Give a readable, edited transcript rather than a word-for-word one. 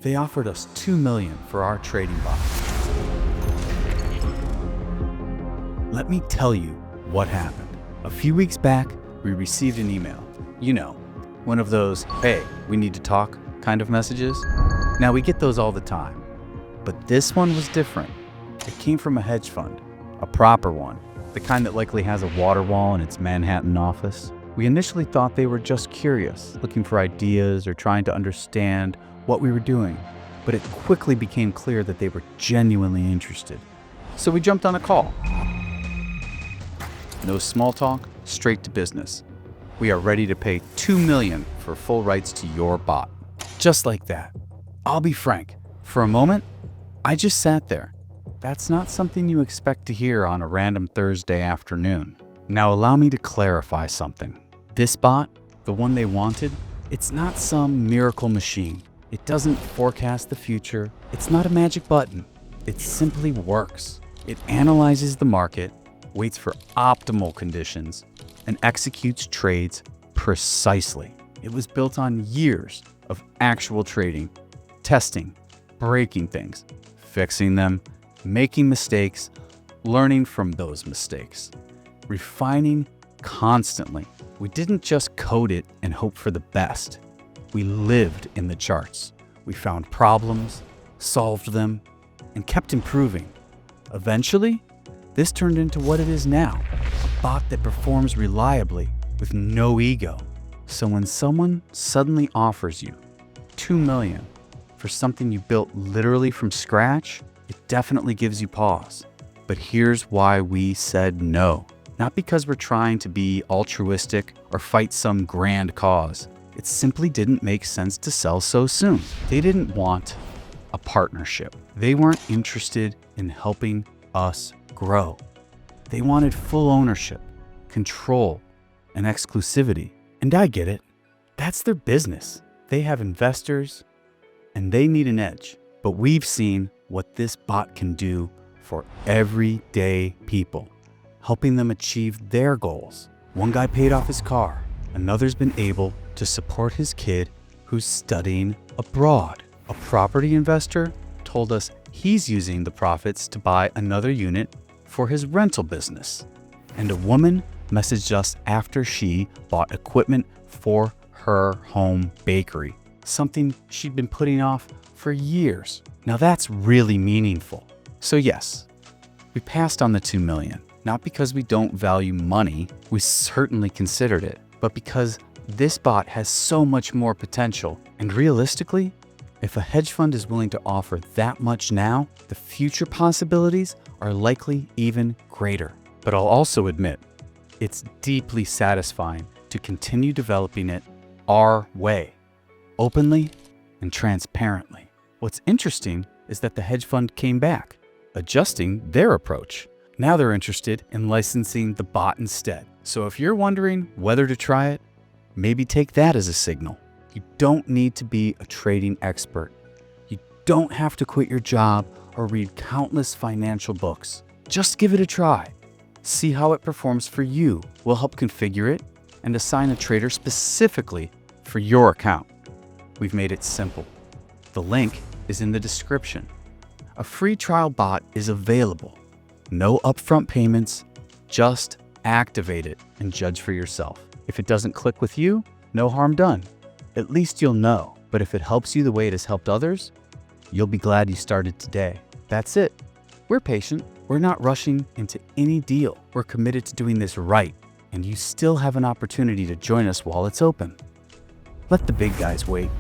They offered us $2 million for our trading bot. Let me tell you what happened. A few weeks back, we received an email. You know, one of those, "Hey, we need to talk" kind of messages. Now, we get those all the time, but this one was different. It came from a hedge fund, a proper one, the kind that likely has a water wall in its Manhattan office. We initially thought they were just curious, looking for ideas or trying to understand what we were doing, but it quickly became clear that they were genuinely interested. So we jumped on a call. No small talk, straight to business. We are ready to pay $2 million for full rights to your bot. Just like that. I'll be frank, for a moment, I just sat there. That's not something you expect to hear on a random Thursday afternoon. Now allow me to clarify something. This bot, the one they wanted, it's not some miracle machine. It doesn't forecast the future. It's not a magic button. It simply works. It analyzes the market, waits for optimal conditions, and executes trades precisely. It was built on years of actual trading, testing, breaking things, fixing them, making mistakes, learning from those mistakes, refining constantly. We didn't just code it and hope for the best. We lived in the charts. We found problems, solved them, and kept improving. Eventually, this turned into what it is now, a bot that performs reliably with no ego. So when someone suddenly offers you $2 million for something you built literally from scratch, it definitely gives you pause. But here's why we said no. Not because we're trying to be altruistic or fight some grand cause. It simply didn't make sense to sell so soon. They didn't want a partnership. They weren't interested in helping us grow. They wanted full ownership, control, and exclusivity. And I get it. That's their business. They have investors, and they need an edge. But we've seen what this bot can do for everyday people, helping them achieve their goals. One guy paid off his car. Another's been able to support his kid who's studying abroad. A property investor told us he's using the profits to buy another unit for his rental business. And a woman messaged us after she bought equipment for her home bakery, something she'd been putting off for years. Now that's really meaningful. So yes, we passed on the $2 million, not because we don't value money, we certainly considered it, but because this bot has so much more potential. And realistically, if a hedge fund is willing to offer that much now, the future possibilities are likely even greater. But I'll also admit, it's deeply satisfying to continue developing it our way, openly and transparently. What's interesting is that the hedge fund came back, adjusting their approach. Now they're interested in licensing the bot instead. So if you're wondering whether to try it, maybe take that as a signal. You don't need to be a trading expert. You don't have to quit your job or read countless financial books. Just give it a try. See how it performs for you. We'll help configure it and assign a trader specifically for your account. We've made it simple. The link is in the description. A free trial bot is available. No upfront payments, just activate it and judge for yourself. If it doesn't click with you, no harm done. At least you'll know. But if it helps you the way it has helped others, you'll be glad you started today. That's it. We're patient. We're not rushing into any deal. We're committed to doing this right, and you still have an opportunity to join us while it's open. Let the big guys wait.